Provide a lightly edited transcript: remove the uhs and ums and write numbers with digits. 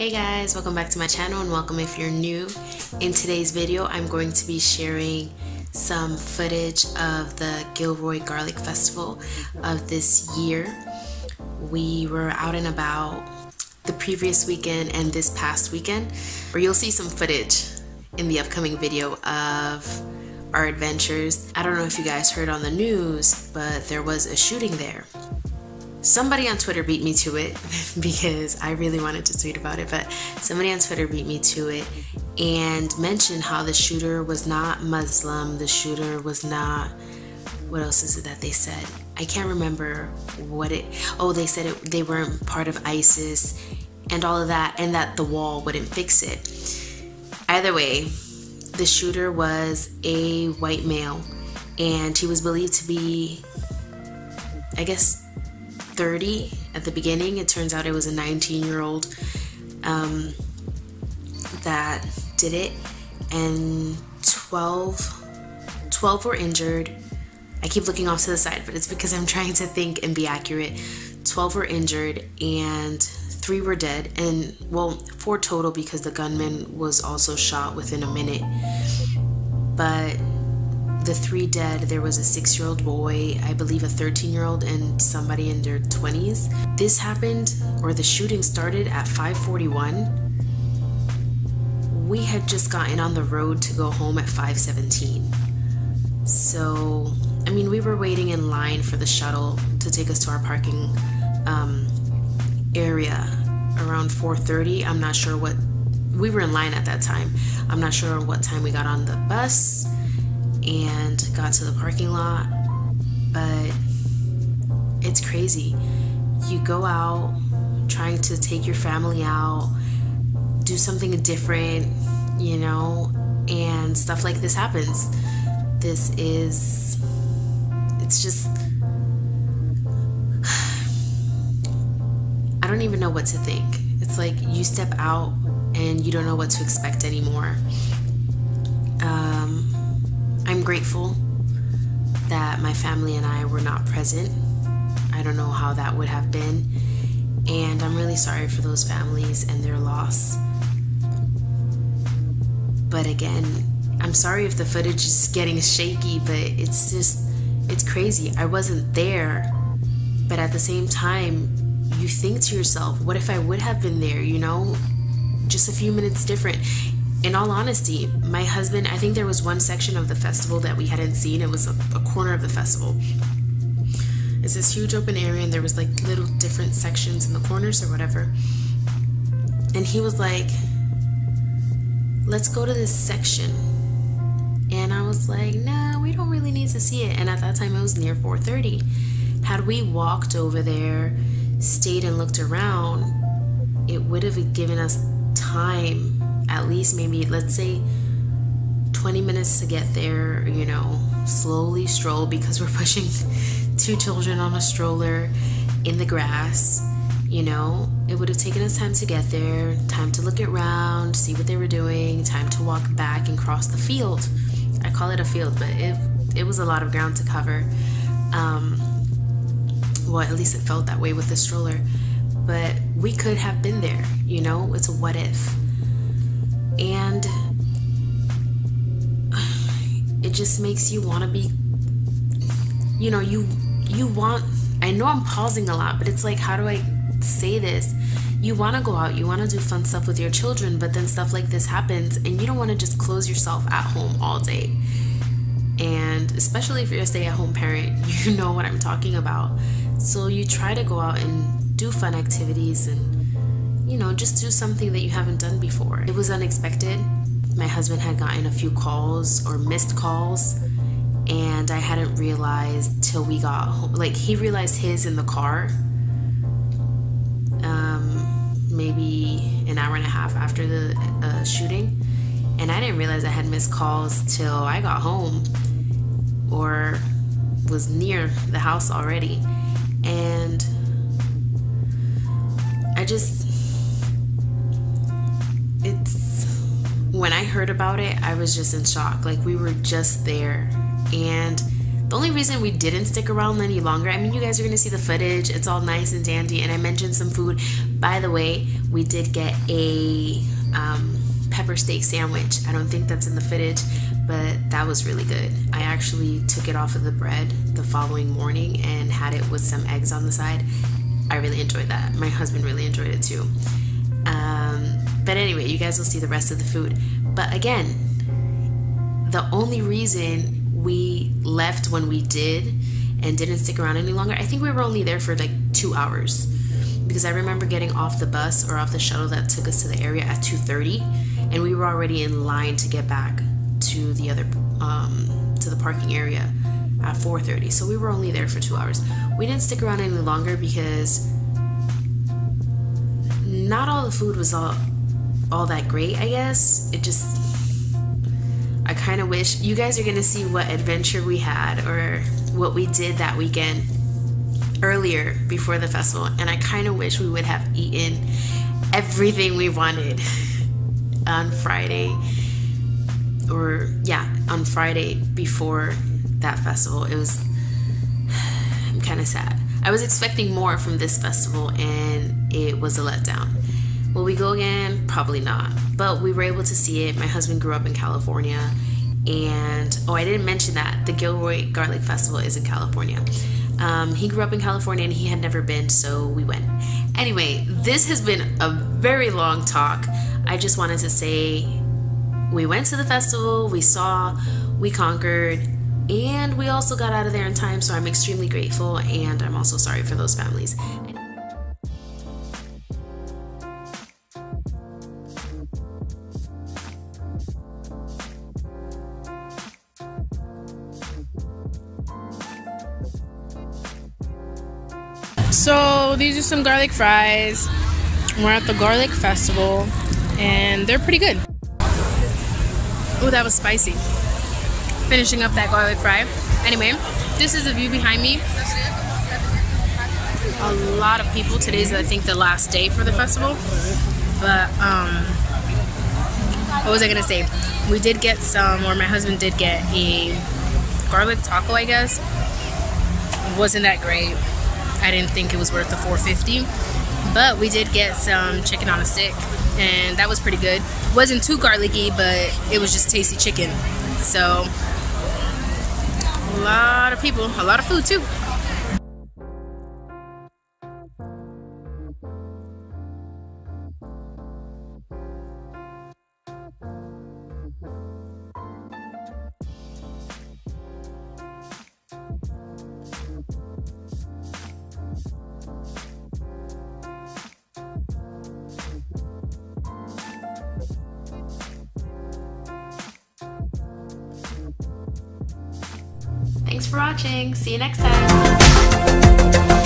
Hey guys, welcome back to my channel and welcome if you're new. In today's video, I'm going to be sharing some footage of the Gilroy Garlic Festival of this year. We were out and about the previous weekend and this past weekend, where you'll see some footage in the upcoming video of our adventures. I don't know if you guys heard on the news, but there was a shooting there. Somebody on Twitter beat me to it because I really wanted to tweet about it, but somebody on Twitter beat me to it and mentioned how the shooter was not Muslim, the shooter was not, what else is it that they said? I can't remember what it, oh, they said they weren't part of ISIS and all of that, and that the wall wouldn't fix it. Either way, the shooter was a white male and he was believed to be, I guess, 30 at the beginning. It turns out it was a 19-year-old that did it, and 12 were injured. I keep looking off to the side, but it's because I'm trying to think and be accurate. 12 were injured and 3 were dead, and well, 4 total because the gunman was also shot within a minute. But the 3 dead, there was a 6-year-old boy, I believe a 13-year-old, and somebody in their 20s. This happened, or the shooting started at 5:41. We had just gotten on the road to go home at 5:17. So, I mean, we were waiting in line for the shuttle to take us to our parking area around 4:30. I'm not sure what, we were in line at that time. I'm not sure what time we got on the bus and got to the parking lot, but it's crazy. You go out trying to take your family out, do something different, you know, and stuff like this happens. It's just, I don't even know what to think. It's like you step out and you don't know what to expect anymore. I'm grateful that my family and I were not present. I don't know how that would have been, and I'm really sorry for those families and their loss. But again, I'm sorry if the footage is getting shaky, but it's crazy. I wasn't there, but at the same time, you think to yourself, what if I would have been there, you know? Just a few minutes different. In all honesty, my husband, I think there was one section of the festival that we hadn't seen. It was a corner of the festival. It's this huge open area, and there was like little different sections in the corners or whatever. And he was like, let's go to this section. And I was like, nah, we don't really need to see it. And at that time, it was near 4:30. Had we walked over there, stayed and looked around, it would have given us time, at least maybe, let's say 20 minutes to get there, you know, slowly stroll, because we're pushing 2 children on a stroller in the grass, you know. It would have taken us time to get there, time to look around, see what they were doing, time to walk back and cross the field. I call it a field, but it was a lot of ground to cover. Well, at least it felt that way with the stroller. But we could have been there, you know. It's a what if. And it just makes you want to be, you know, you want, I know I'm pausing a lot, but it's like, how do I say this? You want to go out, you want to do fun stuff with your children, but then stuff like this happens and you don't want to just close yourself at home all day. And especially if you're a stay-at-home parent, you know what I'm talking about. So you try to go out and do fun activities and, you know, just do something that you haven't done before. It was unexpected. My husband had gotten a few calls or missed calls, and I hadn't realized till we got home. Like, he realized his in the car, maybe an hour and a half after the shooting, and I didn't realize I had missed calls till I got home or was near the house already. And when I heard about it, I was just in shock. Like, we were just there, and The only reason we didn't stick around any longer, I mean, you guys are gonna see the footage, it's all nice and dandy, and I mentioned some food. By the way, we did get a pepper steak sandwich. I don't think that's in the footage, but that was really good. I actually took it off of the bread the following morning and had it with some eggs on the side. I really enjoyed that. My husband really enjoyed it too. But anyway, you guys will see the rest of the food. But again, the only reason we left when we did and didn't stick around any longer, I think we were only there for like 2 hours, because I remember getting off the bus or off the shuttle that took us to the area at 2:30, and we were already in line to get back to the other to the parking area at 4:30. So we were only there for 2 hours. We didn't stick around any longer because not all the food was all that great, I guess. I kind of wish you guys are gonna see what adventure we had or what we did that weekend earlier before the festival, and I kind of wish we would have eaten everything we wanted on Friday, or yeah, on Friday before that festival. I'm kind of sad. I was expecting more from this festival and it was a letdown. Will we go again? Probably not, but we were able to see it. My husband grew up in California, and I didn't mention that the Gilroy Garlic Festival is in California. He grew up in California and he had never been, so we went. Anyway, this has been a very long talk. I just wanted to say we went to the festival, we saw, we conquered, and we also got out of there in time, so I'm extremely grateful, and I'm also sorry for those families. So these are some garlic fries. We're at the Garlic Festival and they're pretty good. Oh, that was spicy. Finishing up that garlic fry. Anyway, this is the view behind me. A lot of people. Today's, I think, the last day for the festival. But what was I gonna say? We did get some, or my husband did get a garlic taco, I guess. It wasn't that great. I didn't think it was worth the $4.50, but we did get some chicken on a stick, and that was pretty good. Wasn't too garlicky, but it was just tasty chicken. So a lot of people, a lot of food too. Thanks for watching. See you next time.